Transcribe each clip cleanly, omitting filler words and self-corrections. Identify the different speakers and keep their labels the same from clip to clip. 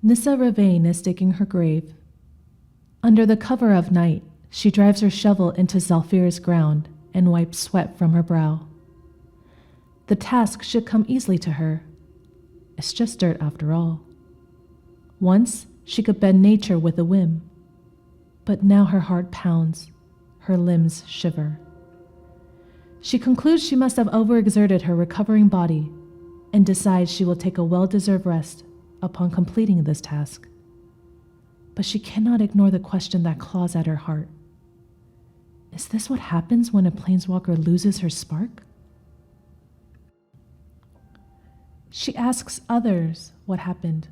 Speaker 1: Nissa Ravain is digging her grave. Under the cover of night, she drives her shovel into Zalfir's ground and wipes sweat from her brow. The task should come easily to her. It's just dirt after all. Once, she could bend nature with a whim, but now her heart pounds, her limbs shiver. She concludes she must have overexerted her recovering body and decides she will take a well-deserved rest upon completing this task. But she cannot ignore the question that claws at her heart. Is this what happens when a planeswalker loses her spark? She asks others what happened,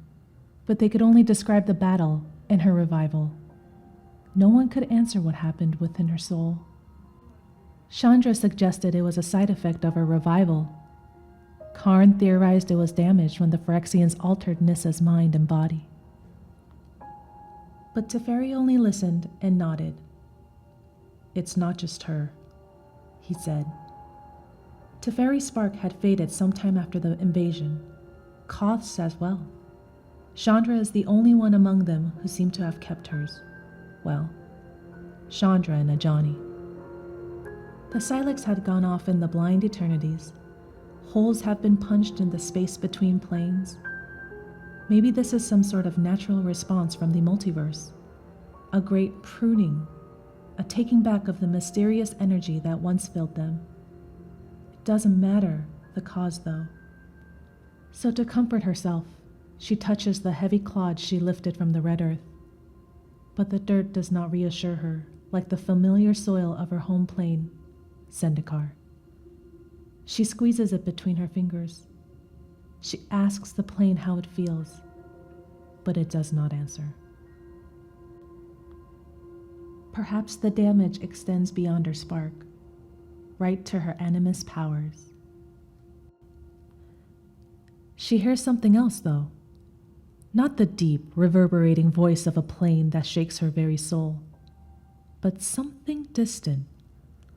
Speaker 1: but they could only describe the battle and her revival. No one could answer what happened within her soul. Chandra suggested it was a side effect of her revival. Karn theorized it was damaged when the Phyrexians altered Nissa's mind and body. But Teferi only listened and nodded. It's not just her, he said. Teferi's spark had faded sometime after the invasion. Koth's as well. Chandra is the only one among them who seemed to have kept hers. Well, Chandra and Ajani. The Silex had gone off in the blind eternities. Holes have been punched in the space between planes. Maybe this is some sort of natural response from the multiverse. A great pruning, a taking back of the mysterious energy that once filled them. It doesn't matter, the cause though. So to comfort herself, she touches the heavy clod she lifted from the red earth. But the dirt does not reassure her, like the familiar soil of her home plane, Zendikar. She squeezes it between her fingers. She asks the plane how it feels, but it does not answer. Perhaps the damage extends beyond her spark, right to her animus powers. She hears something else, though. Not the deep, reverberating voice of a plane that shakes her very soul, but something distant,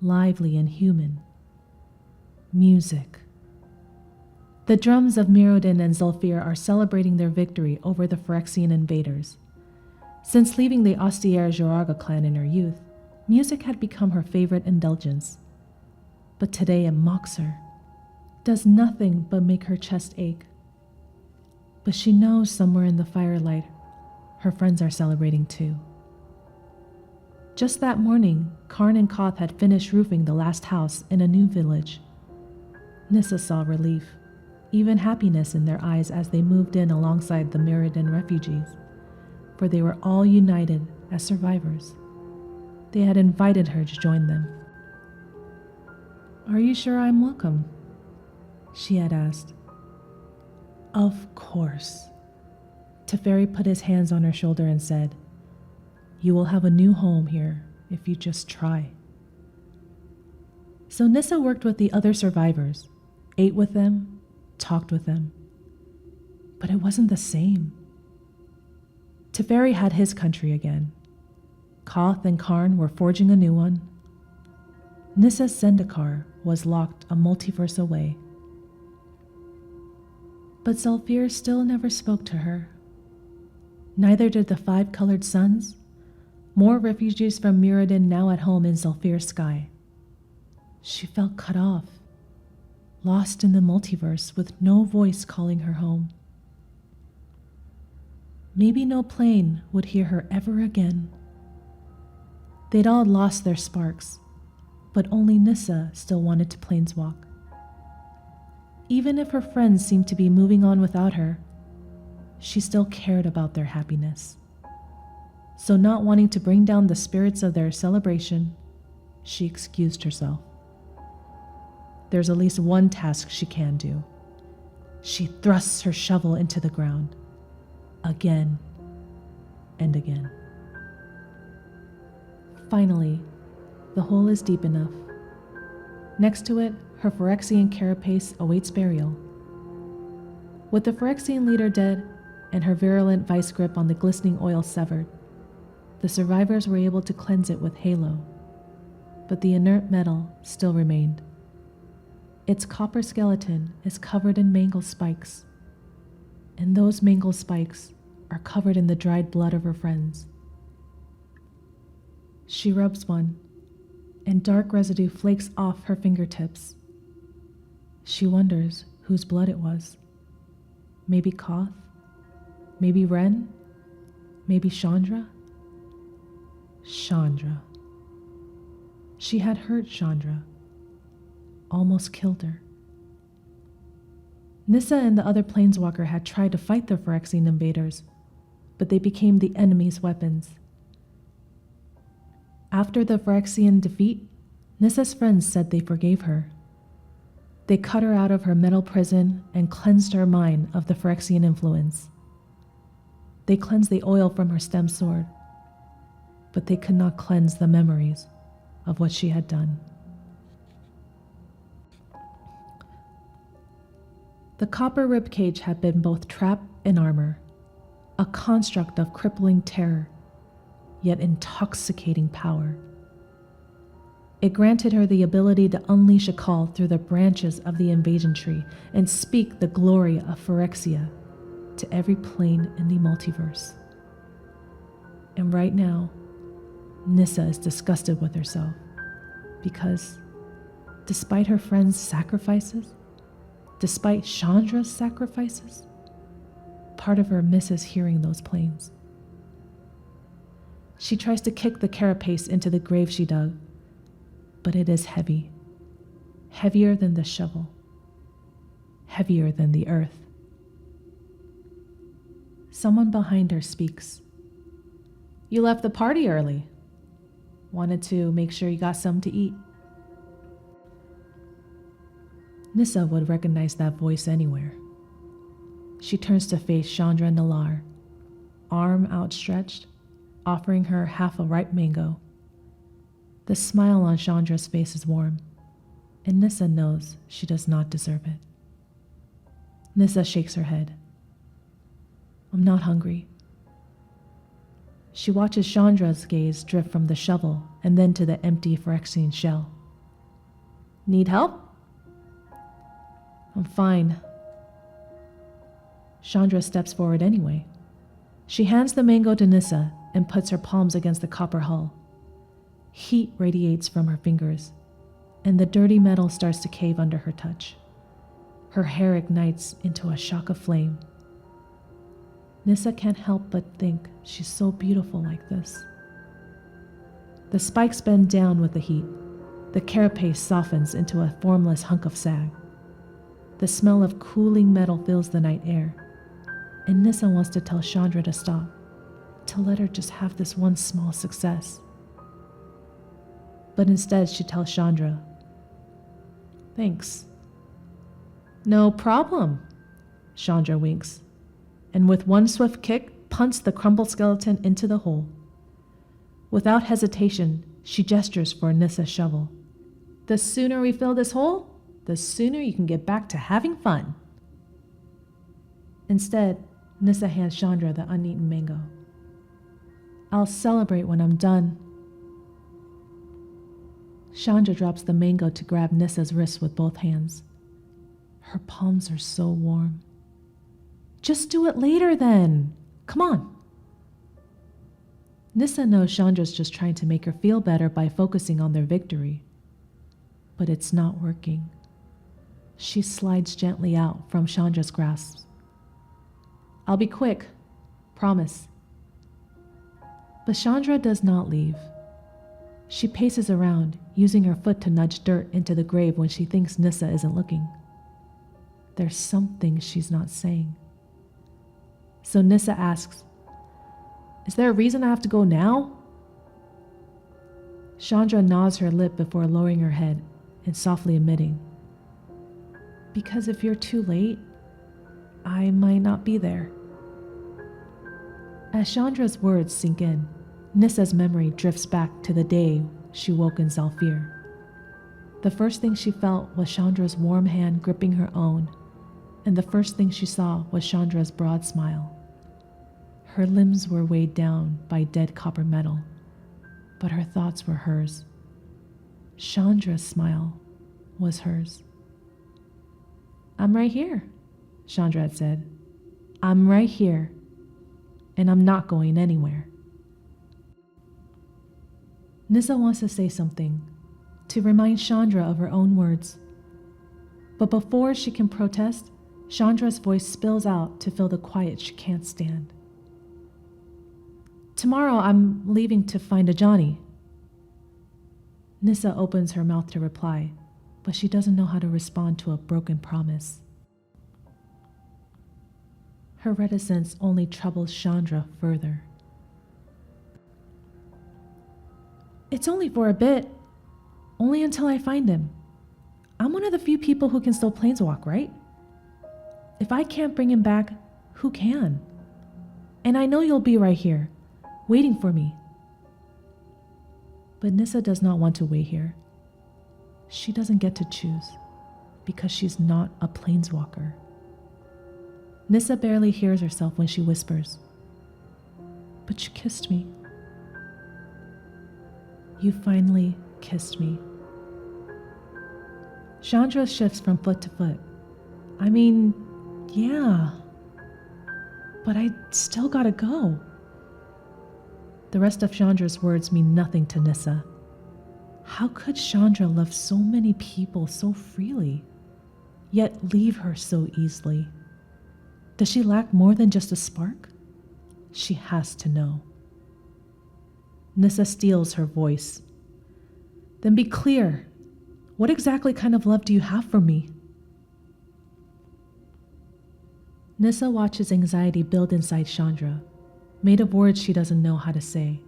Speaker 1: lively and human. Music. The drums of Mirrodin and Zalfir are celebrating their victory over the Phyrexian invaders. Since leaving the austere Joraga clan in her youth, music had become her favorite indulgence. But today it mocks her, does nothing but make her chest ache. But she knows somewhere in the firelight, her friends are celebrating too. Just that morning, Karn and Koth had finished roofing the last house in a new village. Nissa saw relief, even happiness in their eyes as they moved in alongside the Mirrodin refugees, for they were all united as survivors. They had invited her to join them. "Are you sure I'm welcome?" she had asked. "Of course." Teferi put his hands on her shoulder and said, "You will have a new home here if you just try." So Nissa worked with the other survivors, ate with them, talked with them. But it wasn't the same. Teferi had his country again. Koth and Karn were forging a new one. Nissa's Zendikar was locked a multiverse away. But Zalfir still never spoke to her. Neither did the 5 colored suns, more refugees from Mirrodin now at home in Zalfir's sky. She felt cut off, lost in the multiverse with no voice calling her home. Maybe no plane would hear her ever again. They'd all lost their sparks, but only Nissa still wanted to planeswalk. Even if her friends seemed to be moving on without her, she still cared about their happiness. So not wanting to bring down the spirits of their celebration, she excused herself. There's at least one task she can do. She thrusts her shovel into the ground, again and again. Finally, the hole is deep enough. Next to it, her Phyrexian carapace awaits burial. With the Phyrexian leader dead and her virulent vice grip on the glistening oil severed, the survivors were able to cleanse it with halo, but the inert metal still remained. Its copper skeleton is covered in mangled spikes, and those mangled spikes are covered in the dried blood of her friends. She rubs one, and dark residue flakes off her fingertips. She wonders whose blood it was. Maybe Koth? Maybe Ren? Maybe Chandra? Chandra. She had hurt Chandra, almost killed her. Nissa and the other planeswalker had tried to fight the Phyrexian invaders, but they became the enemy's weapons. After the Phyrexian defeat, Nissa's friends said they forgave her. They cut her out of her metal prison and cleansed her mind of the Phyrexian influence. They cleansed the oil from her stem sword, but they could not cleanse the memories of what she had done. The copper ribcage had been both trap and armor, a construct of crippling terror, yet intoxicating power. It granted her the ability to unleash a call through the branches of the invasion tree and speak the glory of Phyrexia to every plane in the multiverse. And right now, Nissa is disgusted with herself because, despite her friends' sacrifices, despite Chandra's sacrifices, part of her misses hearing those planes. She tries to kick the carapace into the grave she dug, but it is heavy, heavier than the shovel, heavier than the earth. Someone behind her speaks. "You left the party early. Wanted to make sure you got something to eat." Nissa would recognize that voice anywhere. She turns to face Chandra Nalar, arm outstretched, offering her half a ripe mango. The smile on Chandra's face is warm, and Nissa knows she does not deserve it. Nissa shakes her head. "I'm not hungry." She watches Chandra's gaze drift from the shovel and then to the empty Phyrexian shell. "Need help?" "I'm fine." Chandra steps forward anyway. She hands the mango to Nissa and puts her palms against the copper hull. Heat radiates from her fingers, and the dirty metal starts to cave under her touch. Her hair ignites into a shock of flame. Nissa can't help but think she's so beautiful like this. The spikes bend down with the heat. The carapace softens into a formless hunk of sag. The smell of cooling metal fills the night air, and Nissa wants to tell Chandra to stop, to let her just have this one small success. But instead she tells Chandra, "Thanks." "No problem." Chandra winks, and with one swift kick, punts the crumpled skeleton into the hole. Without hesitation, she gestures for Nissa's shovel. "The sooner we fill this hole, the sooner you can get back to having fun." Instead, Nissa hands Chandra the uneaten mango. "I'll celebrate when I'm done." Chandra drops the mango to grab Nissa's wrist with both hands. Her palms are so warm. "Just do it later then. Come on." Nissa knows Chandra's just trying to make her feel better by focusing on their victory. But it's not working. She slides gently out from Chandra's grasp. "I'll be quick. Promise." But Chandra does not leave. She paces around, using her foot to nudge dirt into the grave when she thinks Nissa isn't looking. There's something she's not saying. So Nissa asks, "Is there a reason I have to go now?" Chandra gnaws her lip before lowering her head and softly admitting, "Because if you're too late, I might not be there." As Chandra's words sink in, Nissa's memory drifts back to the day she woke in Zalfir. The first thing she felt was Chandra's warm hand gripping her own, and the first thing she saw was Chandra's broad smile. Her limbs were weighed down by dead copper metal, but her thoughts were hers. Chandra's smile was hers. "I'm right here," Chandra had said. "I'm right here." and I'm not going anywhere. Nissa wants to say something, to remind Chandra of her own words. But before she can protest, Chandra's voice spills out to fill the quiet she can't stand. Tomorrow I'm leaving to find a Johnny. Nissa opens her mouth to reply, but she doesn't know how to respond to a broken promise. Her reticence only troubles Chandra further. It's only for a bit. Only until I find him. I'm one of the few people who can still planeswalk, right? If I can't bring him back, who can? And I know you'll be right here, waiting for me. But Nissa does not want to wait here. She doesn't get to choose, because she's not a planeswalker. Nissa barely hears herself when she whispers, "But you kissed me. You finally kissed me." Chandra shifts from foot to foot. I mean, yeah, but I still gotta go. The rest of Chandra's words mean nothing to Nissa. How could Chandra love so many people so freely, yet leave her so easily? Does she lack more than just a spark? She has to know. Nissa steals her voice. Then be clear. What exactly kind of love do you have for me? Nissa watches anxiety build inside Chandra, made of words she doesn't know how to say,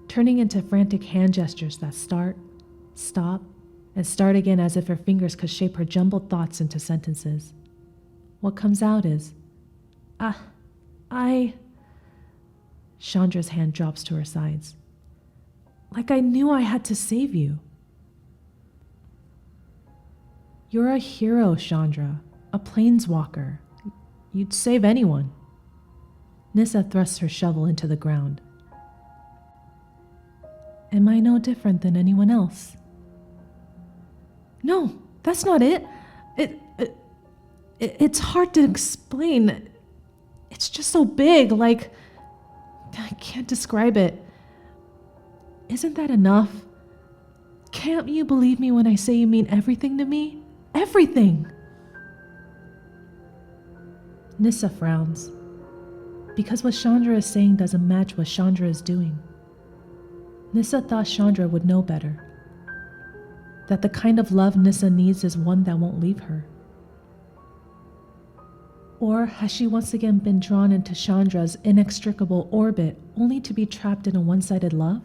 Speaker 1: turning into frantic hand gestures that start, stop, and start again as if her fingers could shape her jumbled thoughts into sentences. What comes out is, Chandra's hand drops to her sides. Like I knew I had to save you. You're a hero, Chandra, a planeswalker. You'd save anyone. Nissa thrusts her shovel into the ground. Am I no different than anyone else? No, that's not it. It's hard to explain. It's just so big, like, I can't describe it. Isn't that enough? Can't you believe me when I say you mean everything to me? Everything! Nissa frowns, because what Chandra is saying doesn't match what Chandra is doing. Nissa thought Chandra would know better, that the kind of love Nissa needs is one that won't leave her. Or has she once again been drawn into Chandra's inextricable orbit only to be trapped in a one-sided love?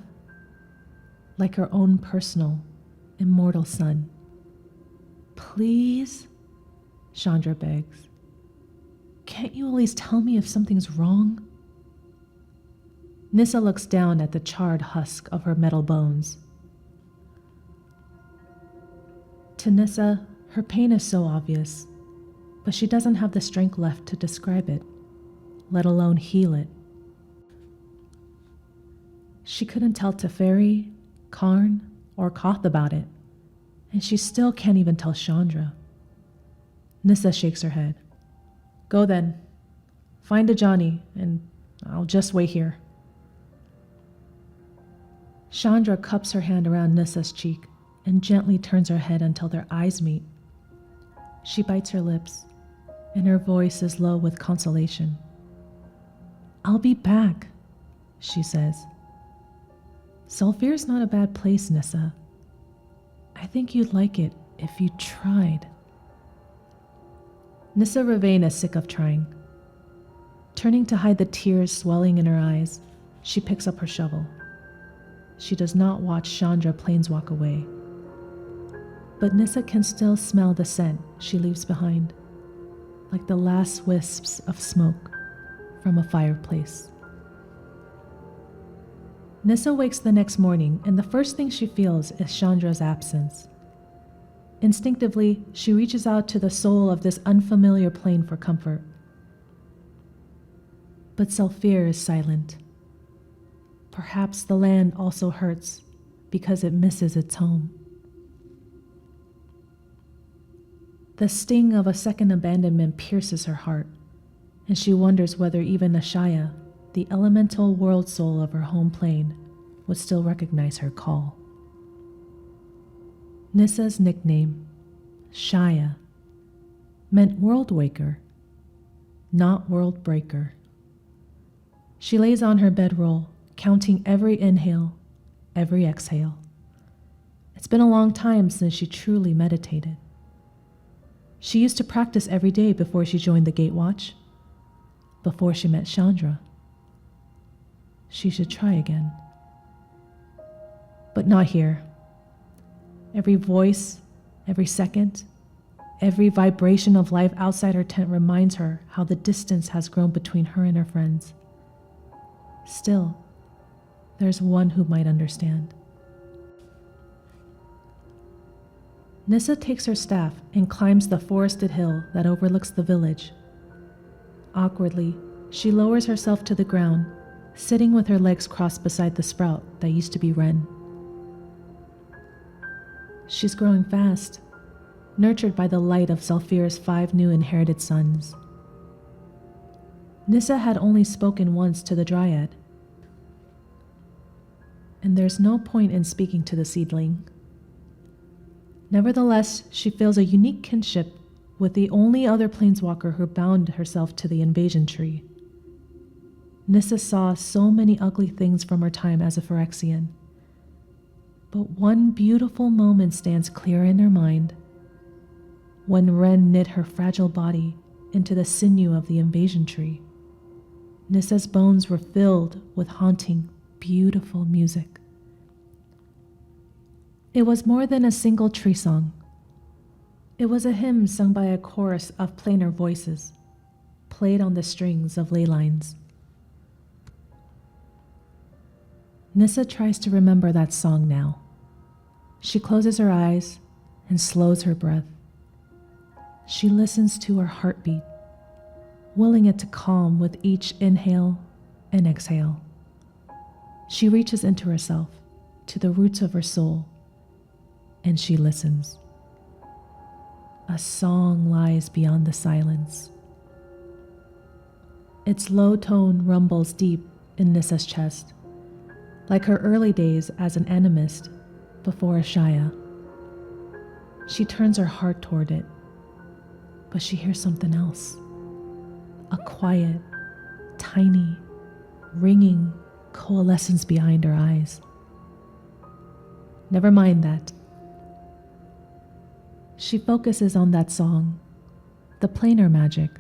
Speaker 1: Like her own personal, immortal son. Please, Chandra begs. Can't you at least tell me if something's wrong? Nissa looks down at the charred husk of her metal bones. To Nissa, her pain is so obvious, but she doesn't have the strength left to describe it, let alone heal it. She couldn't tell Teferi, Karn, or Koth about it, and she still can't even tell Chandra. Nissa shakes her head. Go then. Find a Johnny, and I'll just wait here. Chandra cups her hand around Nissa's cheek and gently turns her head until their eyes meet. She bites her lips, and her voice is low with consolation. I'll be back, she says. Sulfir's not a bad place, Nissa. I think you'd like it if you tried. Nissa Ravain is sick of trying. Turning to hide the tears swelling in her eyes, she picks up her shovel. She does not watch Chandra planeswalk away. But Nissa can still smell the scent she leaves behind, like the last wisps of smoke from a fireplace. Nissa wakes the next morning, and the first thing she feels is Chandra's absence. Instinctively, she reaches out to the soul of this unfamiliar plane for comfort. But Sulfir is silent. Perhaps the land also hurts because it misses its home. The sting of a second abandonment pierces her heart, and she wonders whether even Ashaya, the elemental world soul of her home plane would still recognize her call. Nissa's nickname, Shaya, meant world waker, not world breaker. She lays on her bedroll, counting every inhale, every exhale. It's been a long time since she truly meditated. She used to practice every day before she joined the Gatewatch, before she met Chandra. She should try again. But not here. Every voice, every second, every vibration of life outside her tent reminds her how the distance has grown between her and her friends. Still, there's one who might understand. Nissa takes her staff and climbs the forested hill that overlooks the village. Awkwardly, she lowers herself to the ground, sitting with her legs crossed beside the sprout that used to be Ren. She's growing fast, nurtured by the light of Zalfir's 5 new inherited sons. Nissa had only spoken once to the Dryad, and there's no point in speaking to the seedling. Nevertheless, she feels a unique kinship with the only other planeswalker who bound herself to the invasion tree. Nissa saw so many ugly things from her time as a Phyrexian, but one beautiful moment stands clear in her mind: when Ren knit her fragile body into the sinew of the invasion tree. Nissa's bones were filled with haunting, beautiful music. It was more than a single tree song. It was a hymn sung by a chorus of plainer voices, played on the strings of ley lines. Nissa tries to remember that song now. She closes her eyes and slows her breath. She listens to her heartbeat, willing it to calm with each inhale and exhale. She reaches into herself, to the roots of her soul, and she listens. A song lies beyond the silence. Its low tone rumbles deep in Nissa's chest, like her early days as an animist before Ashaya. She turns her heart toward it, but she hears something else. A quiet, tiny, ringing coalescence behind her eyes. Never mind that. She focuses on that song, the planar magic.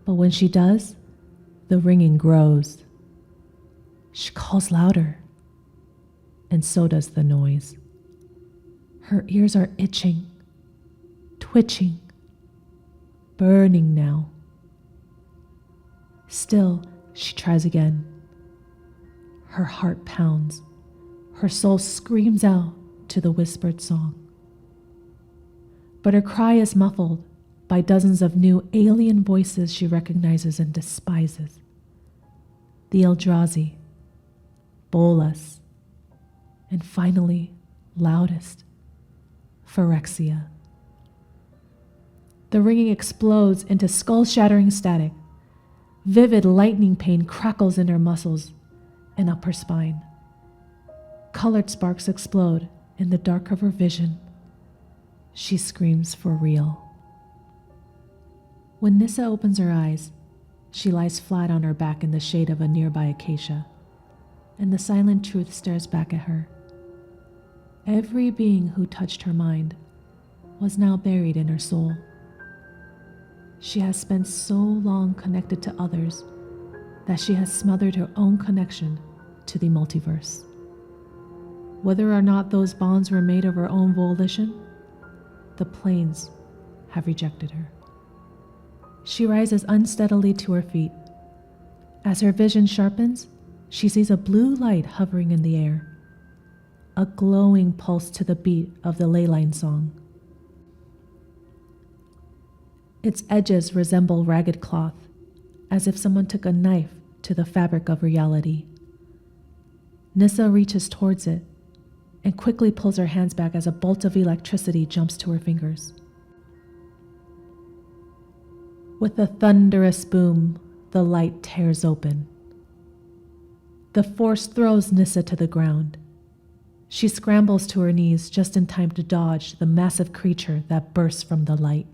Speaker 1: But when she does, the ringing grows. She calls louder, and so does the noise. Her ears are itching, twitching, burning now. Still, she tries again. Her heart pounds. Her soul screams out to the whispered song. But her cry is muffled by dozens of new alien voices she recognizes and despises. The Eldrazi, Bolas, and finally, loudest, Phyrexia. The ringing explodes into skull-shattering static. Vivid lightning pain crackles in her muscles and up her spine. Colored sparks explode in the dark of her vision. She screams for real. When Nissa opens her eyes, she lies flat on her back in the shade of a nearby acacia, and the silent truth stares back at her. Every being who touched her mind was now buried in her soul. She has spent so long connected to others that she has smothered her own connection to the multiverse. Whether or not those bonds were made of her own volition, the planes have rejected her. She rises unsteadily to her feet. As her vision sharpens, she sees a blue light hovering in the air, a glowing pulse to the beat of the ley line song. Its edges resemble ragged cloth, as if someone took a knife to the fabric of reality. Nissa reaches towards it and quickly pulls her hands back as a bolt of electricity jumps to her fingers. With a thunderous boom, the light tears open, The force throws Nissa to the ground. She scrambles to her knees just in time to dodge the massive creature that bursts from the light.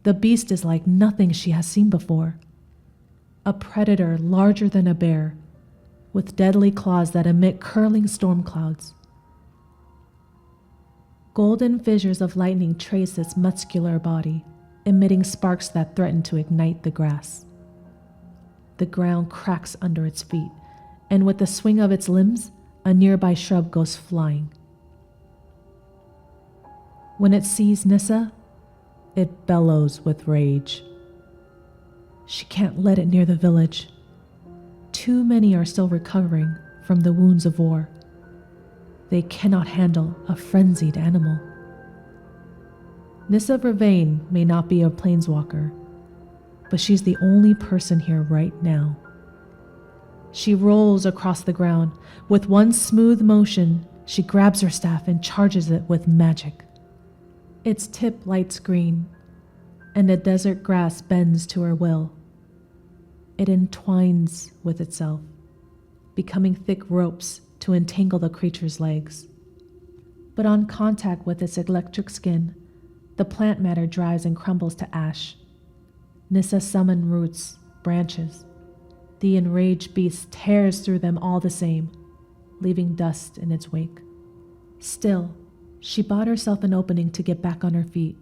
Speaker 1: The beast is like nothing she has seen before. A predator larger than a bear, with deadly claws that emit curling storm clouds. Golden fissures of lightning trace its muscular body, emitting sparks that threaten to ignite the grass. The ground cracks under its feet, and with the swing of its limbs, a nearby shrub goes flying. When it sees Nissa, it bellows with rage. She can't let it near the village. Too many are still recovering from the wounds of war. They cannot handle a frenzied animal. Nissa Vervain may not be a planeswalker, but she's the only person here right now. She rolls across the ground. With one smooth motion, she grabs her staff and charges it with magic. Its tip lights green, and the desert grass bends to her will. It entwines with itself, becoming thick ropes to entangle the creature's legs. But on contact with its electric skin, the plant matter dries and crumbles to ash. Nissa summons roots, branches. The enraged beast tears through them all the same, leaving dust in its wake. Still, she bought herself an opening to get back on her feet.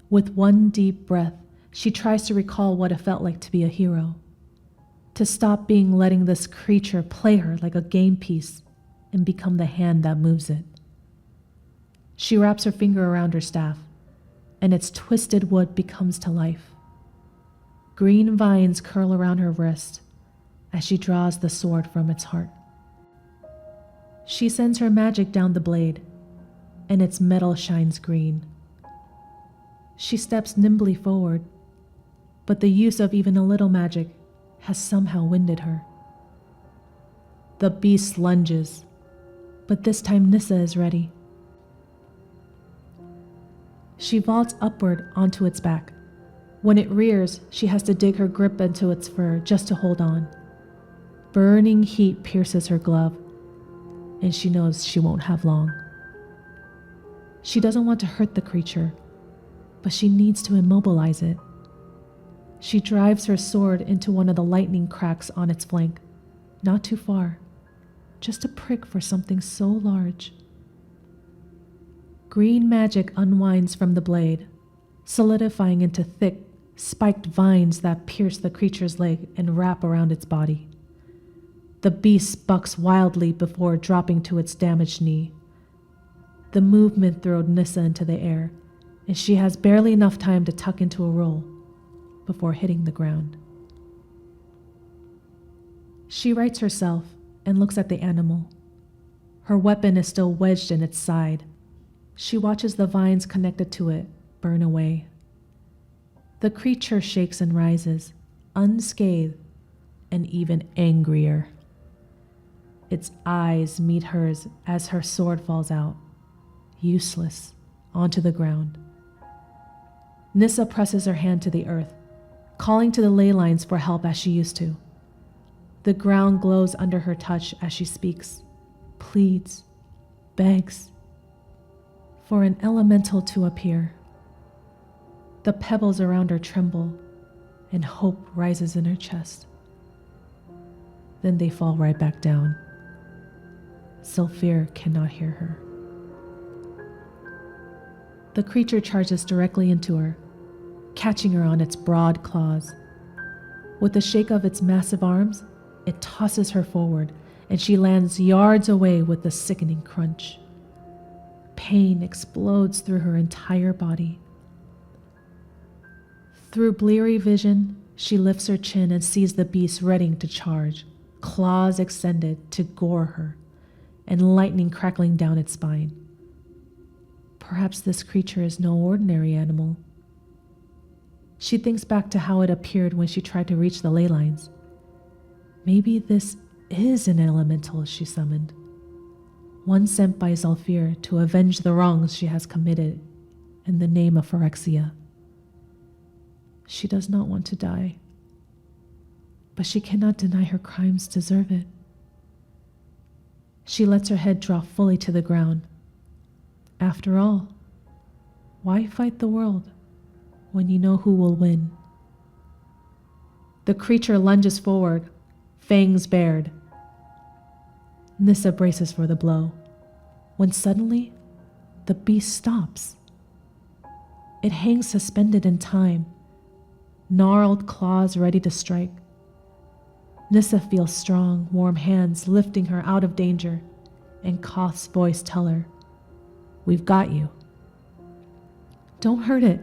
Speaker 1: With one deep breath, she tries to recall what it felt like to be a hero. To stop being letting this creature play her like a game piece and become the hand that moves it. She wraps her finger around her staff, and its twisted wood becomes to life. Green vines curl around her wrist as she draws the sword from its heart. She sends her magic down the blade, and its metal shines green. She steps nimbly forward, but the use of even a little magic has somehow winded her. The beast lunges, but this time Nissa is ready. She vaults upward onto its back. When it rears, she has to dig her grip into its fur just to hold on. Burning heat pierces her glove, and she knows she won't have long. She doesn't want to hurt the creature, but she needs to immobilize it. She drives her sword into one of the lightning cracks on its flank, not too far, just a prick for something so large. Green magic unwinds from the blade, solidifying into thick, spiked vines that pierce the creature's leg and wrap around its body. The beast bucks wildly before dropping to its damaged knee. The movement throws Nissa into the air, and she has barely enough time to tuck into a roll before hitting the ground. She rights herself and looks at the animal. Her weapon is still wedged in its side. She watches the vines connected to it burn away. The creature shakes and rises, unscathed and even angrier. Its eyes meet hers as her sword falls out, useless, onto the ground. Nissa presses her hand to the earth, calling to the ley lines for help as she used to. The ground glows under her touch as she speaks, pleads, begs for an elemental to appear. The pebbles around her tremble, and hope rises in her chest. Then they fall right back down. Sylphir cannot hear her. The creature charges directly into her, catching her on its broad claws. With a shake of its massive arms, it tosses her forward, and she lands yards away with a sickening crunch. Pain explodes through her entire body. Through bleary vision, she lifts her chin and sees the beast readying to charge, claws extended to gore her, and lightning crackling down its spine. Perhaps this creature is no ordinary animal. She thinks back to how it appeared when she tried to reach the ley lines. Maybe this is an elemental she summoned, one sent by Sylphir to avenge the wrongs she has committed in the name of Phyrexia. She does not want to die. but she cannot deny her crimes deserve it. She lets her head drop fully to the ground. After all, why fight the world when you know who will win? The creature lunges forward, fangs bared. Nissa braces for the blow, when suddenly the beast stops. It hangs suspended in time, gnarled claws ready to strike. Nissa feels strong, warm hands lifting her out of danger, and Koth's voice tell her, "We've got you." "Don't hurt it,"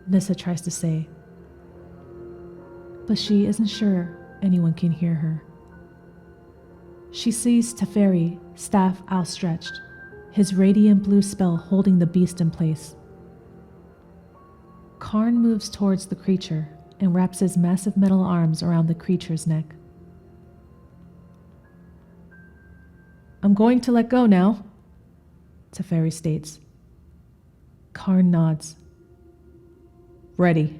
Speaker 1: Nissa tries to say, but she isn't sure anyone can hear her. She sees Teferi, staff outstretched, his radiant blue spell holding the beast in place. Karn moves towards the creature and wraps his massive metal arms around the creature's neck. "I'm going to let go now," Teferi states. Karn nods. "Ready."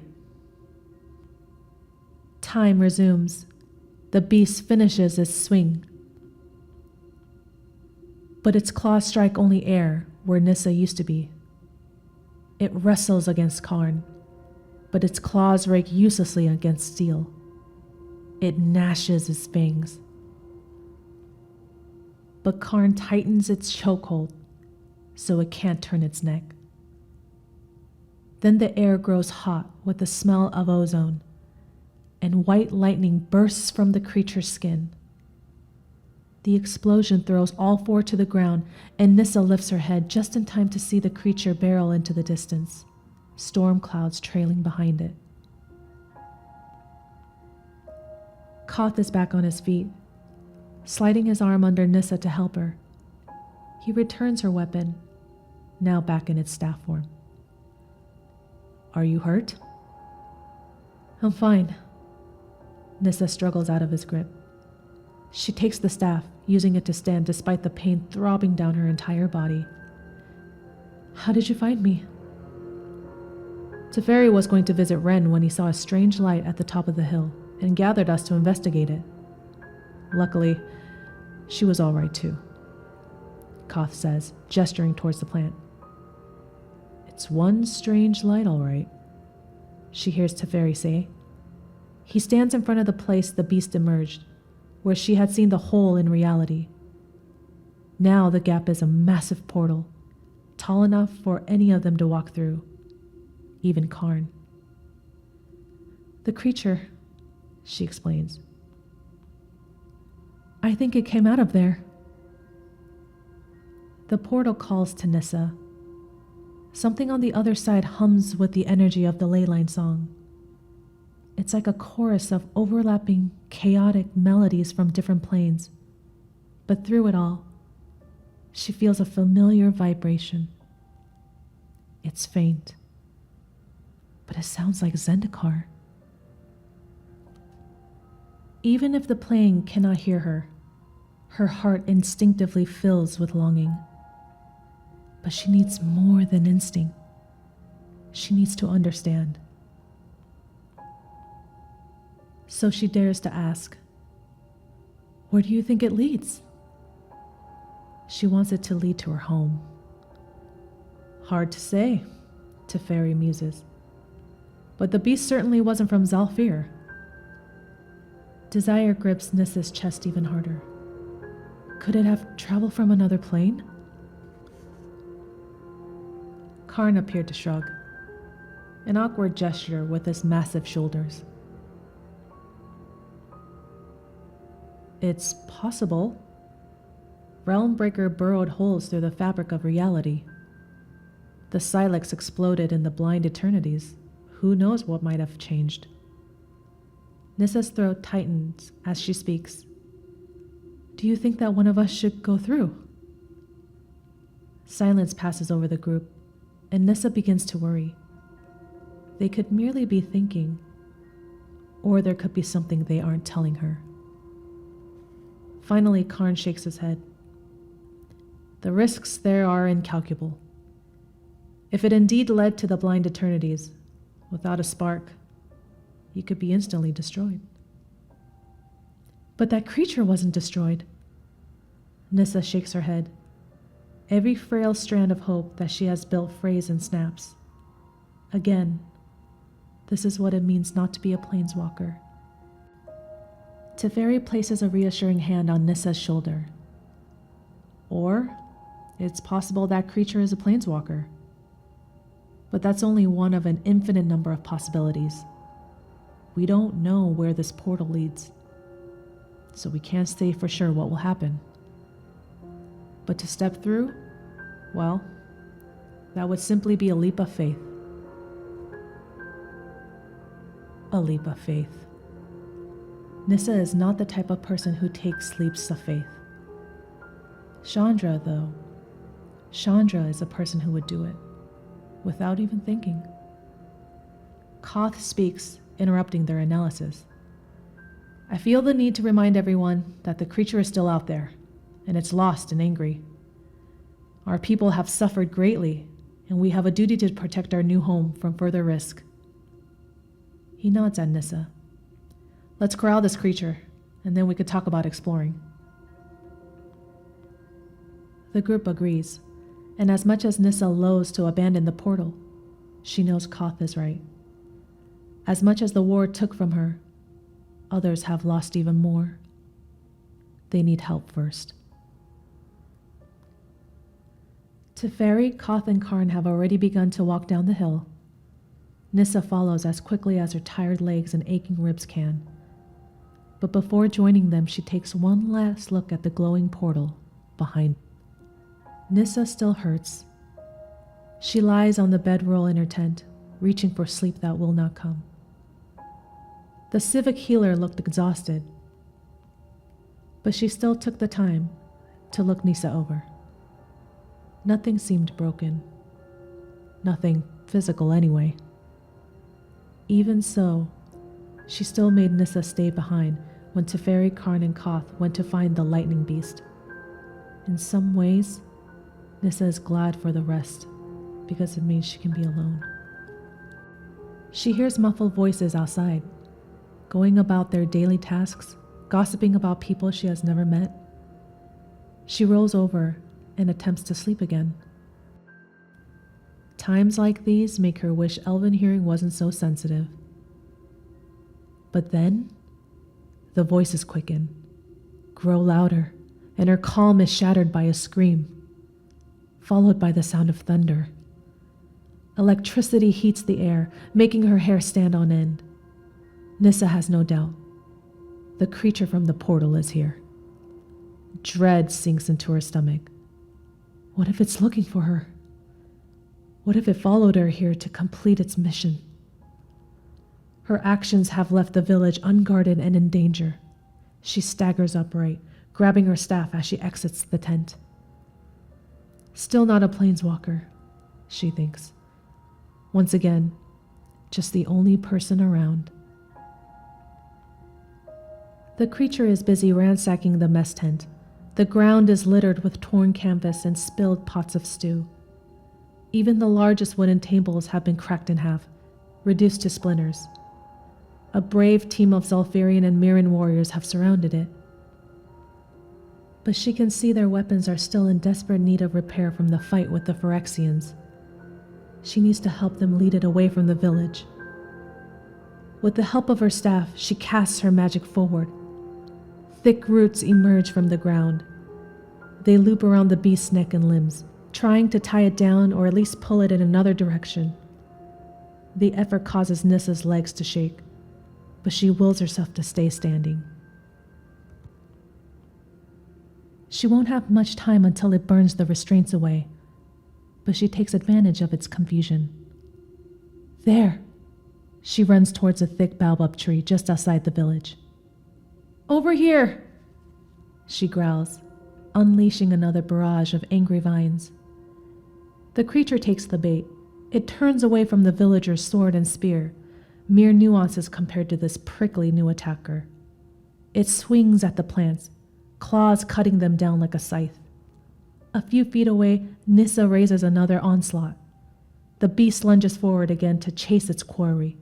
Speaker 1: Time resumes. The beast finishes its swing. But its claws strike only air where Nissa used to be. It wrestles against Karn, but its claws rake uselessly against steel. It gnashes its fangs. But Karn tightens its chokehold so it can't turn its neck. Then the air grows hot with the smell of ozone, and white lightning bursts from the creature's skin. The explosion throws all four to the ground, and Nissa lifts her head just in time to see the creature barrel into the distance, storm clouds trailing behind it. Koth is back on his feet, sliding his arm under Nissa to help her. He returns her weapon, now back in its staff form. "Are you hurt?" "I'm fine." Nissa struggles out of his grip. She takes the staff, using it to stand despite the pain throbbing down her entire body. "How did you find me?" Teferi was going to visit Ren when he saw a strange light at the top of the hill and gathered us to investigate it. Luckily, she was all right too, Koth says, gesturing towards the plant. "It's one strange light, all right," she hears Teferi say. He stands in front of the place the beast emerged, where she had seen the hole in reality. Now the gap is a massive portal, tall enough for any of them to walk through, even Karn. "The creature," she explains. "I think it came out of there." The portal calls to Nissa. Something on the other side hums with the energy of the leyline song. It's like a chorus of overlapping, chaotic melodies from different planes. But through it all, she feels a familiar vibration. It's faint, but it sounds like Zendikar. Even if the playing cannot hear her, her heart instinctively fills with longing. But she needs more than instinct. She needs to understand. So she dares to ask, "Where do you think it leads?" She wants it to lead to her home. "Hard to say," Teferi muses. "But the beast certainly wasn't from Zalfir." Desire grips Nissa's chest even harder. Could it have traveled from another plane? Karn appeared to shrug, an awkward gesture with his massive shoulders. "It's possible. Realmbreaker burrowed holes through the fabric of reality. The Silex exploded in the blind eternities. Who knows what might have changed?" Nissa's throat tightens as she speaks. "Do you think that one of us should go through?" Silence passes over the group, and Nissa begins to worry. They could merely be thinking, or there could be something they aren't telling her. Finally, Karn shakes his head. "The risks there are incalculable. If it indeed led to the blind eternities, without a spark, you could be instantly destroyed." But that creature wasn't destroyed. Nissa shakes her head. Every frail strand of hope that she has built frays and snaps. Again, this is what it means not to be a planeswalker. Teferi places a reassuring hand on Nissa's shoulder. Or, it's possible that creature is a planeswalker. But that's only one of an infinite number of possibilities. We don't know where this portal leads, so we can't say for sure what will happen. But to step through, well, that would simply be a leap of faith. A leap of faith. Nissa is not the type of person who takes leaps of faith. Chandra, though, Chandra is a person who would do it, without even thinking. Koth speaks, interrupting their analysis. I feel the need to remind everyone that the creature is still out there, and it's lost and angry. Our people have suffered greatly, and we have a duty to protect our new home from further risk. He nods at Nissa. Let's corral this creature, and then we could talk about exploring. The group agrees, and as much as Nissa loathes to abandon the portal, she knows Koth is right. As much as the war took from her, others have lost even more. They need help first. Teferi, Koth, and Karn have already begun to walk down the hill. Nissa follows as quickly as her tired legs and aching ribs can. But before joining them, she takes one last look at the glowing portal behind. Nissa still hurts. She lies on the bedroll in her tent, reaching for sleep that will not come. The civic healer looked exhausted, but she still took the time to look Nissa over. Nothing seemed broken. Nothing physical anyway. Even so, she still made Nissa stay behind when Teferi, Karn, and Koth went to find the lightning beast. In some ways, Nissa is glad for the rest, because it means she can be alone. She hears muffled voices outside, going about their daily tasks, gossiping about people she has never met. She rolls over and attempts to sleep again. Times like these make her wish elven hearing wasn't so sensitive. But then, the voices quicken, grow louder, and her calm is shattered by a scream, followed by the sound of thunder. Electricity heats the air, making her hair stand on end. Nissa has no doubt. The creature from the portal is here. Dread sinks into her stomach. What if it's looking for her? What if it followed her here to complete its mission? Her actions have left the village unguarded and in danger. She staggers upright, grabbing her staff as she exits the tent. Still not a planeswalker, she thinks. Once again, just the only person around. The creature is busy ransacking the mess tent. The ground is littered with torn canvas and spilled pots of stew. Even the largest wooden tables have been cracked in half, reduced to splinters. A brave team of Zalfirian and Mirran warriors have surrounded it. But she can see their weapons are still in desperate need of repair from the fight with the Phyrexians. She needs to help them lead it away from the village. With the help of her staff, she casts her magic forward. Thick roots emerge from the ground. They loop around the beast's neck and limbs, trying to tie it down or at least pull it in another direction. The effort causes Nissa's legs to shake, but she wills herself to stay standing. She won't have much time until it burns the restraints away, but she takes advantage of its confusion. There! She runs towards a thick baobab tree just outside the village. Over here! She growls, unleashing another barrage of angry vines. The creature takes the bait. It turns away from the villager's sword and spear, mere nuances compared to this prickly new attacker. It swings at the plants, claws cutting them down like a scythe. A few feet away, Nissa raises another onslaught. The beast lunges forward again to chase its quarry.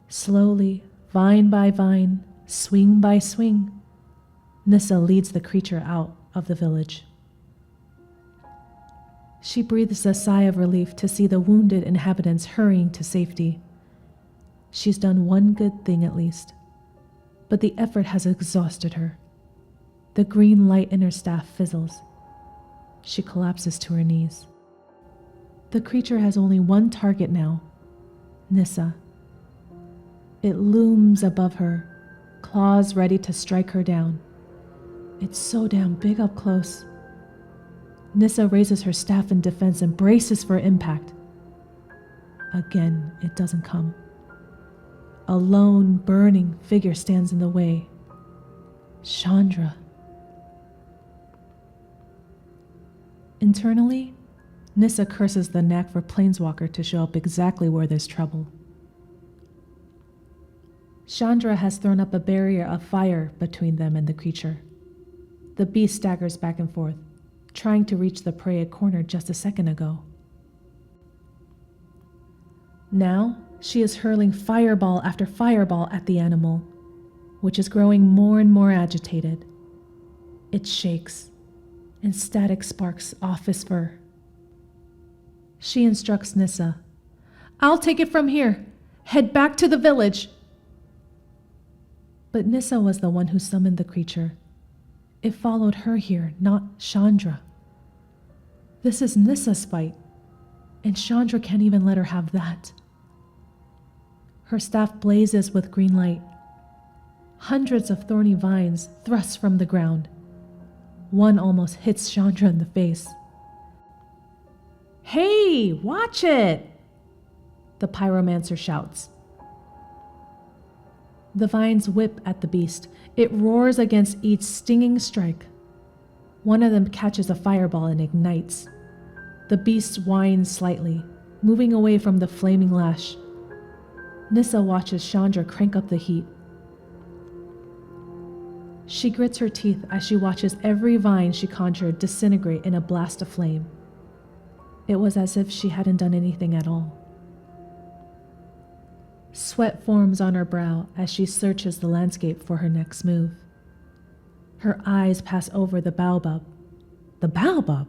Speaker 1: Slowly, vine by vine, swing by swing, Nissa leads the creature out of the village. She breathes a sigh of relief to see the wounded inhabitants hurrying to safety. She's done one good thing at least, but the effort has exhausted her. The green light in her staff fizzles. She collapses to her knees. The creature has only one target now, Nissa. It looms above her, claws ready to strike her down. It's so damn big up close. Nissa raises her staff in defense and braces for impact. Again, it doesn't come. A lone, burning figure stands in the way. Chandra. Internally, Nissa curses the knack for Planeswalker to show up exactly where there's trouble. Chandra has thrown up a barrier of fire between them and the creature. The beast staggers back and forth, trying to reach the prey it cornered just a second ago. Now, she is hurling fireball after fireball at the animal, which is growing more and more agitated. It shakes, and static sparks off its fur. She instructs Nissa, "I'll take it from here. Head back to the village." But Nissa was the one who summoned the creature. It followed her here, not Chandra. This is Nissa's fight, and Chandra can't even let her have that. Her staff blazes with green light. Hundreds of thorny vines thrust from the ground. One almost hits Chandra in the face. "Hey, watch it!" the pyromancer shouts. The vines whip at the beast. It roars against each stinging strike. One of them catches a fireball and ignites. The beast whines slightly, moving away from the flaming lash. Nissa watches Chandra crank up the heat. She grits her teeth as she watches every vine she conjured disintegrate in a blast of flame. It was as if she hadn't done anything at all. Sweat forms on her brow as she searches the landscape for her next move. Her eyes pass over the baobab. The baobab?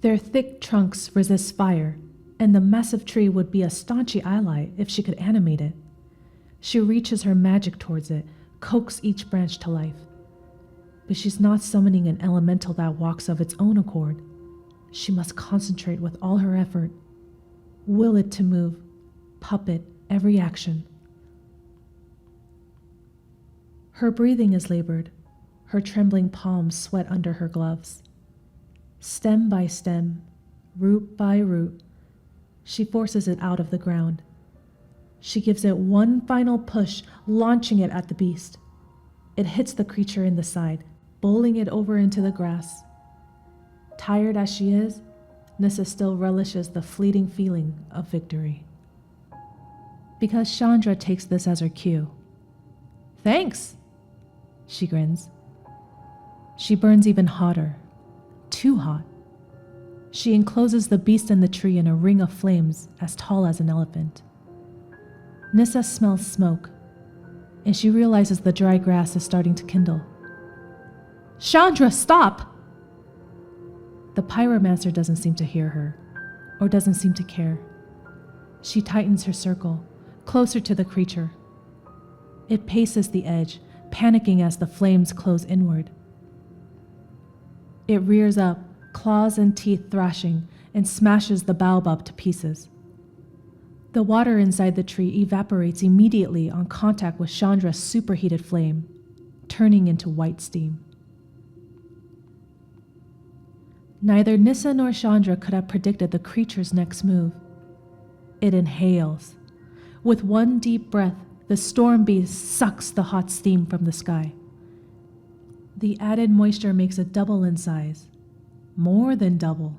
Speaker 1: Their thick trunks resist fire, and the massive tree would be a staunchy ally if she could animate it. She reaches her magic towards it, coaxes each branch to life. But she's not summoning an elemental that walks of its own accord. She must concentrate with all her effort. Will it to move, puppet every action. Her breathing is labored. Her trembling palms sweat under her gloves. Stem by stem, root by root, she forces it out of the ground. She gives it one final push, launching it at the beast. It hits the creature in the side, bowling it over into the grass. Tired as she is, Nissa still relishes the fleeting feeling of victory. Because Chandra takes this as her cue. "Thanks," she grins. She burns even hotter. Too hot. She encloses the beast and the tree in a ring of flames as tall as an elephant. Nissa smells smoke, and she realizes the dry grass is starting to kindle. "Chandra, stop!" The pyromancer doesn't seem to hear her, or doesn't seem to care. She tightens her circle, closer to the creature. It paces the edge, panicking as the flames close inward. It rears up, claws and teeth thrashing, and smashes the baobab to pieces. The water inside the tree evaporates immediately on contact with Chandra's superheated flame, turning into white steam. Neither Nissa nor Chandra could have predicted the creature's next move. It inhales. With one deep breath, the storm beast sucks the hot steam from the sky. The added moisture makes it double in size. More than double.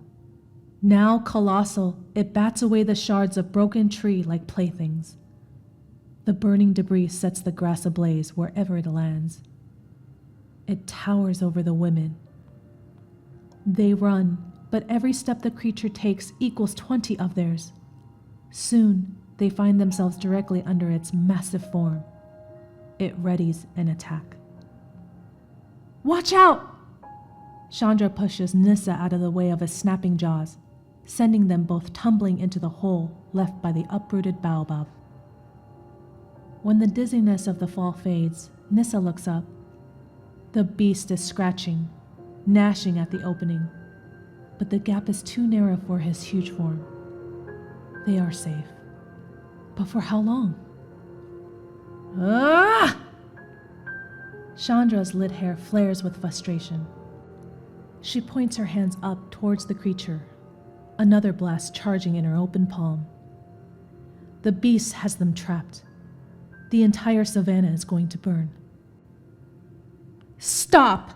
Speaker 1: Now colossal, it bats away the shards of broken tree like playthings. The burning debris sets the grass ablaze wherever it lands. It towers over the women. They run, but every step the creature takes equals 20 of theirs. Soon, they find themselves directly under its massive form. It readies an attack. Watch out! Chandra pushes Nissa out of the way of his snapping jaws, sending them both tumbling into the hole left by the uprooted baobab. When the dizziness of the fall fades, Nissa looks up. The beast is scratching, gnashing at the opening, but the gap is too narrow for his huge form. They are safe. But for how long? Ah! Chandra's lit hair flares with frustration. She points her hands up towards the creature, another blast charging in her open palm. The beast has them trapped. The entire savannah is going to burn. Stop!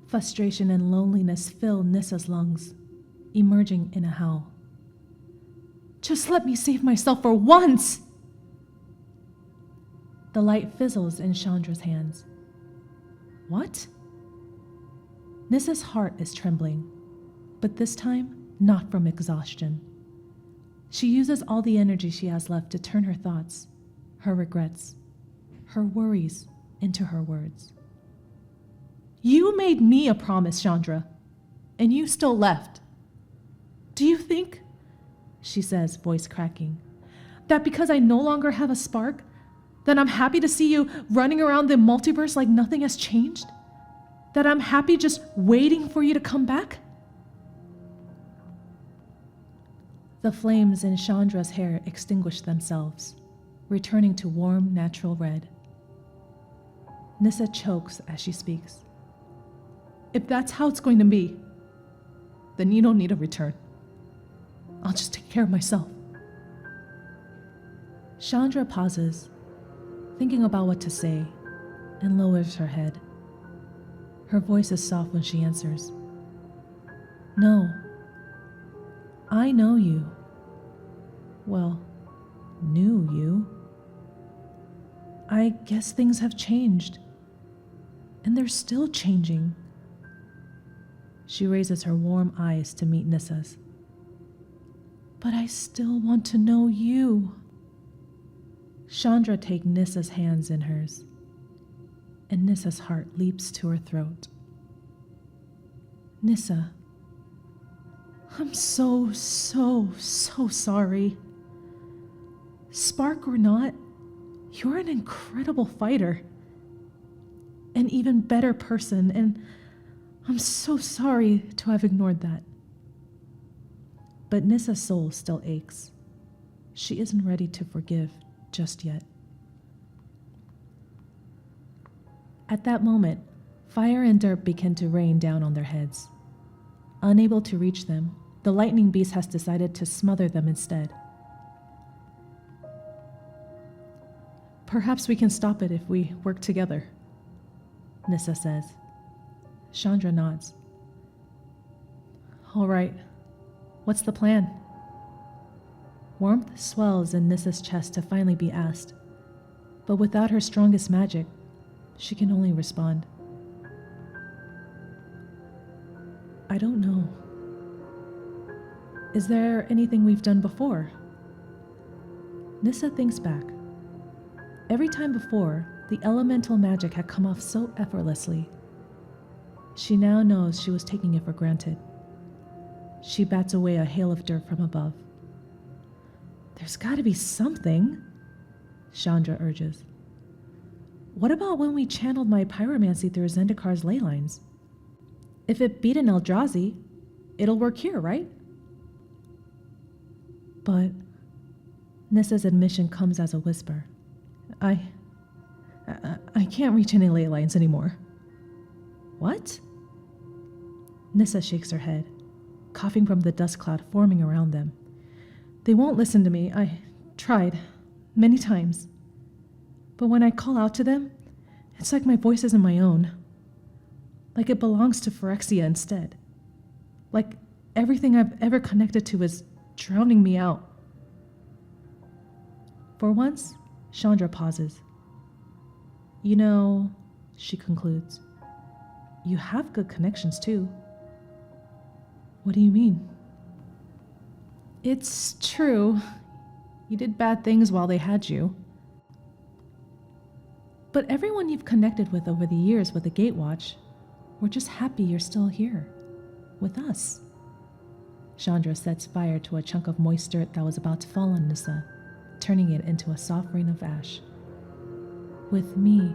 Speaker 1: Frustration and loneliness fill Nissa's lungs, emerging in a howl. Just let me save myself for once! The light fizzles in Chandra's hands. What? Nissa's heart is trembling, but this time not from exhaustion. She uses all the energy she has left to turn her thoughts, her regrets, her worries into her words. You made me a promise, Chandra, and you still left. Do you think, she says, voice cracking, that because I no longer have a spark, that I'm happy to see you running around the multiverse like nothing has changed? That I'm happy just waiting for you to come back? The flames in Chandra's hair extinguish themselves, returning to warm, natural red. Nissa chokes as she speaks. If that's how it's going to be, then you don't need a return. I'll just take care of myself. Chandra pauses, thinking about what to say, and lowers her head. Her voice is soft when she answers. No, I know you. Well, knew you. I guess things have changed, and they're still changing. She raises her warm eyes to meet Nissa's. But I still want to know you. Chandra takes Nissa's hands in hers, and Nissa's heart leaps to her throat. Nissa, I'm so sorry. Spark or not, you're an incredible fighter. An even better person, and I'm so sorry to have ignored that. But Nissa's soul still aches. She isn't ready to forgive just yet. At that moment, fire and dirt begin to rain down on their heads. Unable to reach them, the lightning beast has decided to smother them instead. Perhaps we can stop it if we work together, Nissa says. Chandra nods. All right, what's the plan? Warmth swells in Nissa's chest to finally be asked, but without her strongest magic, she can only respond. I don't know. Is there anything we've done before? Nissa thinks back. Every time before, the elemental magic had come off so effortlessly. She now knows she was taking it for granted. She bats away a hail of dirt from above. There's got to be something, Chandra urges. What about when we channeled my pyromancy through Zendikar's ley lines? If it beat an Eldrazi, it'll work here, right? But Nissa's admission comes as a whisper. I can't reach any ley lines anymore. What? Nissa shakes her head, coughing from the dust cloud forming around them. They won't listen to me. I tried, many times. But when I call out to them, it's like my voice isn't my own. Like it belongs to Phyrexia instead. Like everything I've ever connected to is drowning me out. For once, Chandra pauses. You know, she concludes, you have good connections too. What do you mean? It's true. You did bad things while they had you. But everyone you've connected with over the years with the Gatewatch, we're just happy you're still here, with us. Chandra sets fire to a chunk of moist dirt that was about to fall on Nissa, turning it into a soft rain of ash. With me.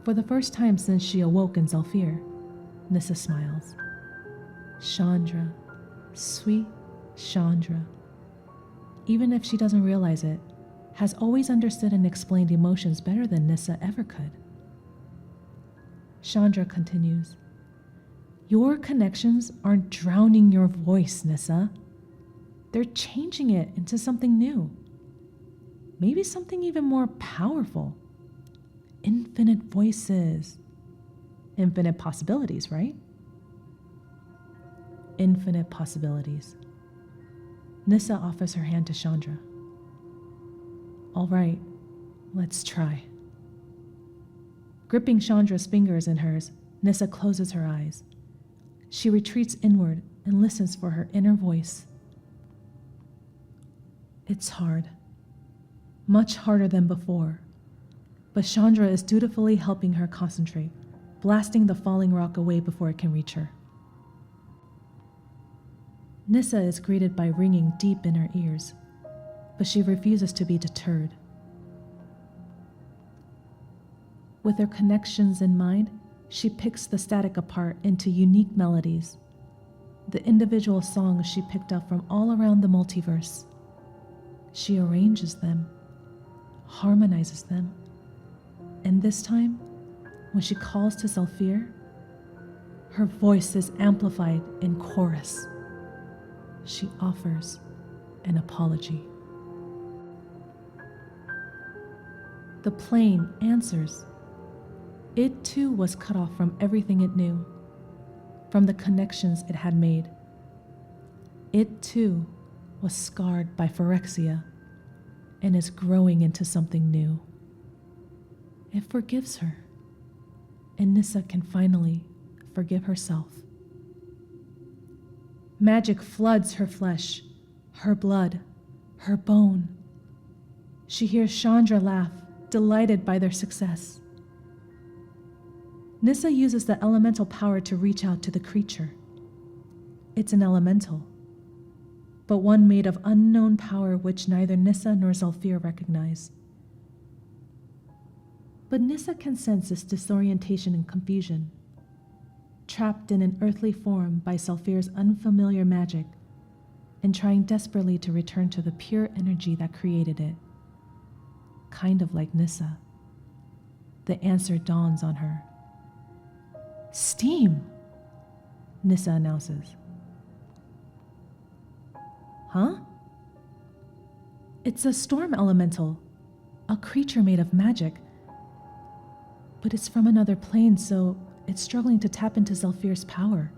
Speaker 1: For the first time since she awoke in Zhalfir, Nissa smiles. Chandra, sweet Chandra, even if she doesn't realize it, has always understood and explained emotions better than Nissa ever could. Chandra continues, your connections aren't drowning your voice, Nissa. They're changing it into something new. Maybe something even more powerful. Infinite voices. Infinite possibilities, right? Infinite possibilities. Nissa offers her hand to Chandra. All right, let's try. Gripping Chandra's fingers in hers, Nissa closes her eyes. She retreats inward and listens for her inner voice. It's hard. Much harder than before. But Chandra is dutifully helping her concentrate, blasting the falling rock away before it can reach her. Nissa is greeted by ringing deep in her ears, but she refuses to be deterred. With her connections in mind, she picks the static apart into unique melodies, the individual songs she picked up from all around the multiverse. She arranges them, harmonizes them, and this time, when she calls to Zhalfir, her voice is amplified in chorus. She offers an apology. The plane answers. It too was cut off from everything it knew, from the connections it had made. It too was scarred by phyrexia and is growing into something new. It forgives her, and Nissa can finally forgive herself. Magic floods her flesh, her blood, her bone. She hears Chandra laugh, delighted by their success. Nissa uses the elemental power to reach out to the creature. It's an elemental, but one made of unknown power which neither Nissa nor Zhalfir recognize. But Nissa can sense its disorientation and confusion. Trapped in an earthly form by Zhalfir's unfamiliar magic, and trying desperately to return to the pure energy that created it. Kind of like Nissa. The answer dawns on her. Steam, Nissa announces. Huh? It's a storm elemental, a creature made of magic. But it's from another plane, so it's struggling to tap into Zhalfir's power.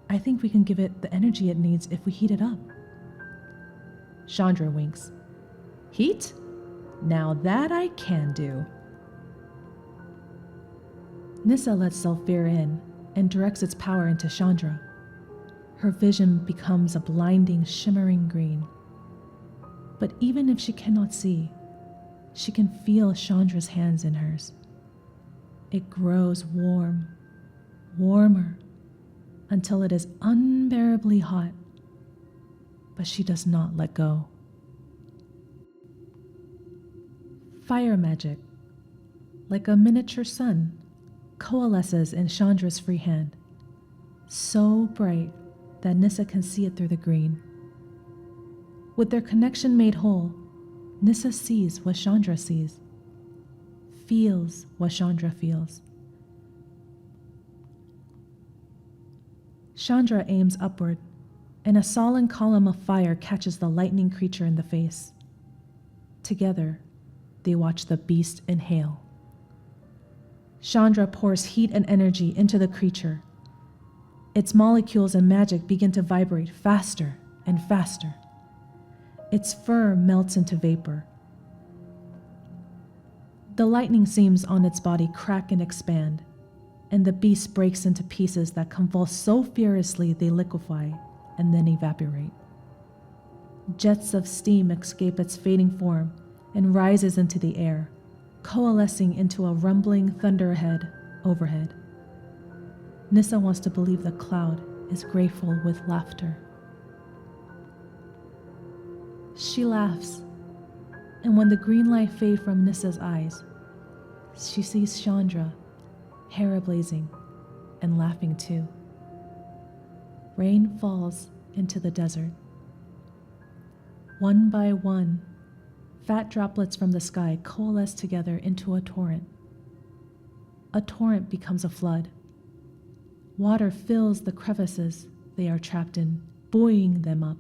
Speaker 1: I think we can give it the energy it needs if we heat it up. Chandra winks. Heat? Now that I can do. Nissa lets Zhalfir in and directs its power into Chandra. Her vision becomes a blinding, shimmering green. But even if she cannot see, she can feel Chandra's hands in hers. It grows warm, warmer, until it is unbearably hot. But she does not let go. Fire magic, like a miniature sun, coalesces in Chandra's free hand, so bright that Nissa can see it through the green. With their connection made whole, Nissa sees what Chandra sees, feels what Chandra feels. Chandra aims upward, and a sullen column of fire catches the lightning creature in the face. Together, they watch the beast inhale. Chandra pours heat and energy into the creature. Its molecules and magic begin to vibrate faster and faster. Its fur melts into vapor. The lightning seams on its body crack and expand, and the beast breaks into pieces that convulse so furiously they liquefy and then evaporate. Jets of steam escape its fading form and rises into the air, coalescing into a rumbling thunderhead overhead. Nissa wants to believe the cloud is grateful with laughter. She laughs, and when the green light fades from Nissa's eyes, she sees Chandra, hair ablazing, and laughing too. Rain falls into the desert. One by one, fat droplets from the sky coalesce together into a torrent. A torrent becomes a flood. Water fills the crevices they are trapped in, buoying them up.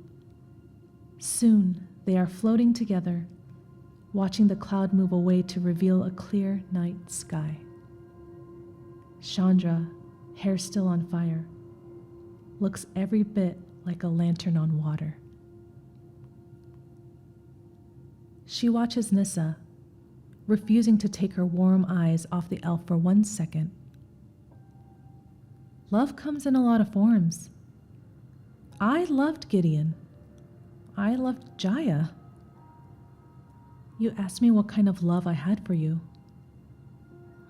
Speaker 1: Soon, they are floating together, watching the cloud move away to reveal a clear night sky. Chandra, hair still on fire, looks every bit like a lantern on water. She watches Nissa, refusing to take her warm eyes off the elf for 1 second. Love comes in a lot of forms. I loved Gideon. I loved Jaya. You asked me what kind of love I had for you.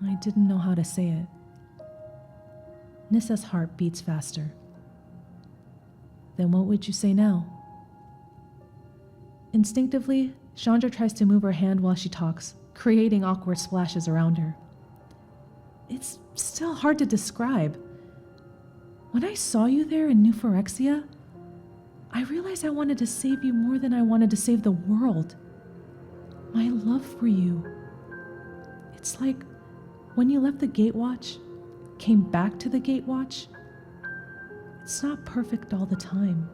Speaker 1: I didn't know how to say it. Nissa's heart beats faster. Then what would you say now? Instinctively, Chandra tries to move her hand while she talks, creating awkward splashes around her. It's still hard to describe. When I saw you there in New Phyrexia, I realized I wanted to save you more than I wanted to save the world. My love for you. It's like when you left the Gatewatch, came back to the Gatewatch. It's not perfect all the time,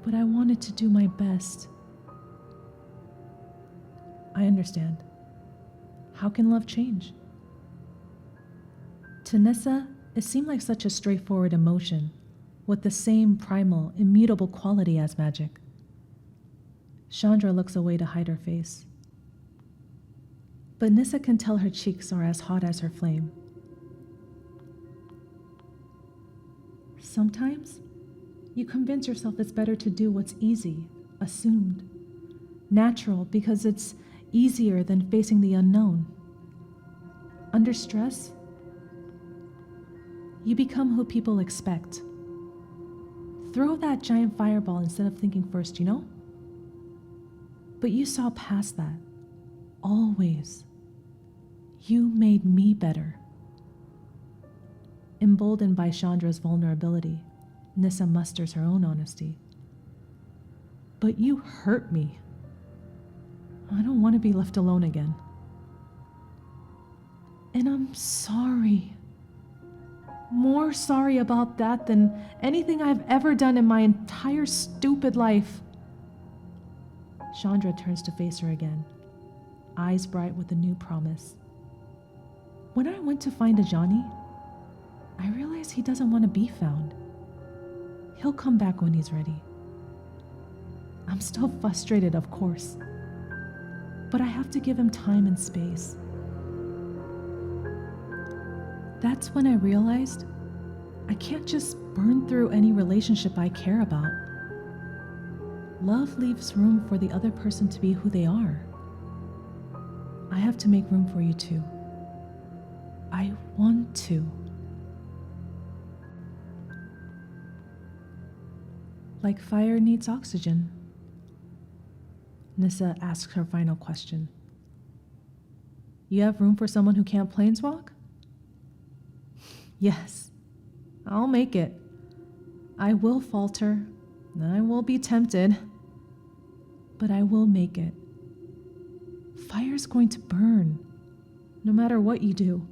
Speaker 1: but I wanted to do my best. I understand. How can love change? To Nissa, it seemed like such a straightforward emotion, with the same primal, immutable quality as magic. Chandra looks away to hide her face. But Nissa can tell her cheeks are as hot as her flame. Sometimes, you convince yourself it's better to do what's easy, assumed, natural, because it's easier than facing the unknown. Under stress, you become who people expect. Throw that giant fireball instead of thinking first, you know? But you saw past that. Always. You made me better. Emboldened by Chandra's vulnerability, Nissa musters her own honesty. But you hurt me. I don't want to be left alone again. And I'm sorry. More sorry about that than anything I've ever done in my entire stupid life. Chandra turns to face her again, eyes bright with a new promise. When I went to find Ajani, I realized he doesn't want to be found. He'll come back when he's ready. I'm still frustrated, of course, but I have to give him time and space. That's when I realized I can't just burn through any relationship I care about. Love leaves room for the other person to be who they are. I have to make room for you too. I want to. Like fire needs oxygen. Nissa asks her final question. You have room for someone who can't planeswalk? Yes, I'll make it. I will falter. I will be tempted. But I will make it. Fire's going to burn, no matter what you do.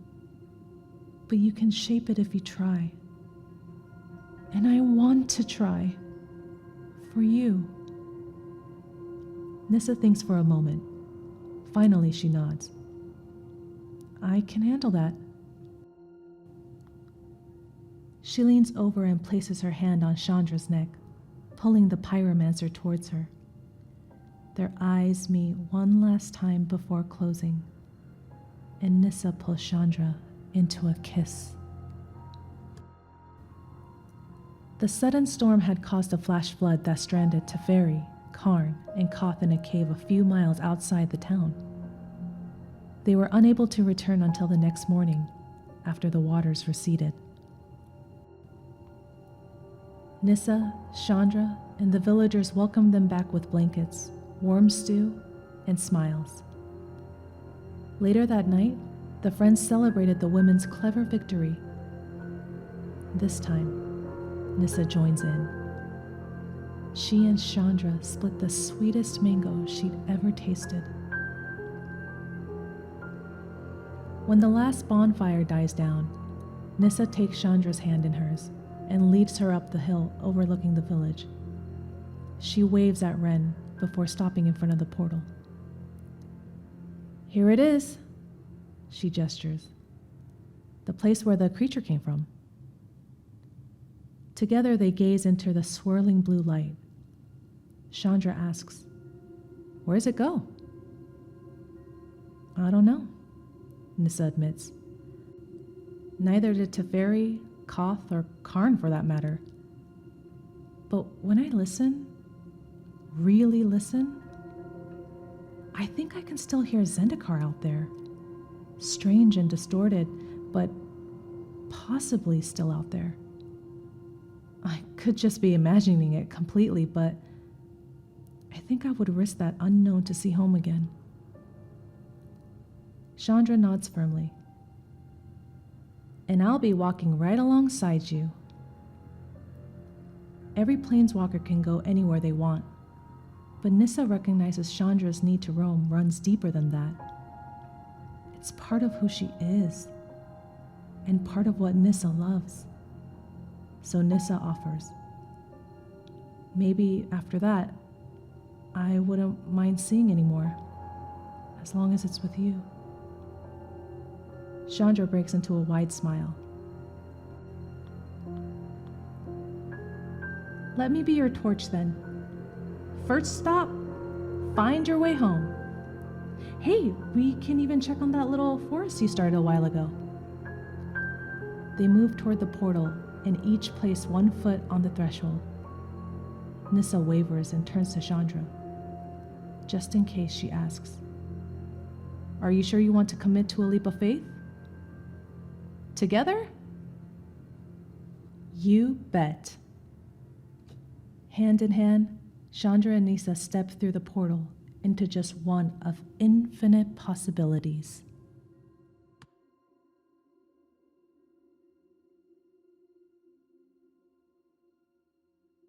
Speaker 1: But you can shape it if you try. And I want to try. For you. Nissa thinks for a moment. Finally, she nods. I can handle that. She leans over and places her hand on Chandra's neck, pulling the pyromancer towards her. Their eyes meet one last time before closing, and Nissa pulls Chandra into a kiss. The sudden storm had caused a flash flood that stranded Teferi, Karn, and Koth in a cave a few miles outside the town. They were unable to return until the next morning, after the waters receded. Nissa, Chandra, and the villagers welcomed them back with blankets, warm stew, and smiles. Later that night, the friends celebrated the women's clever victory. This time, Nissa joins in. She and Chandra split the sweetest mango she'd ever tasted. When the last bonfire dies down, Nissa takes Chandra's hand in hers and leads her up the hill overlooking the village. She waves at Ren before stopping in front of the portal. "Here it is," she gestures. "The place where the creature came from." Together they gaze into the swirling blue light. Chandra asks, "Where's it go?" "I don't know," Nissa admits. Neither did Teferi, Koth, or Karn for that matter. But when I listen, really listen, I think I can still hear Zendikar out there. Strange and distorted, but possibly still out there. I could just be imagining it completely, but I think I would risk that unknown to see home again. Chandra nods firmly. "And I'll be walking right alongside you." Every planeswalker can go anywhere they want, but Nissa recognizes Chandra's need to roam runs deeper than that. It's part of who she is, and part of what Nissa loves. So Nissa offers. "Maybe after that, I wouldn't mind seeing anymore, as long as it's with you." Chandra breaks into a wide smile. "Let me be your torch then. First stop, find your way home. Hey, we can even check on that little forest you started a while ago." They move toward the portal and each place one foot on the threshold. Nissa wavers and turns to Chandra. Just in case, she asks, "Are you sure you want to commit to a leap of faith? Together?" "You bet." Hand in hand, Chandra and Nissa step through the portal into just one of infinite possibilities.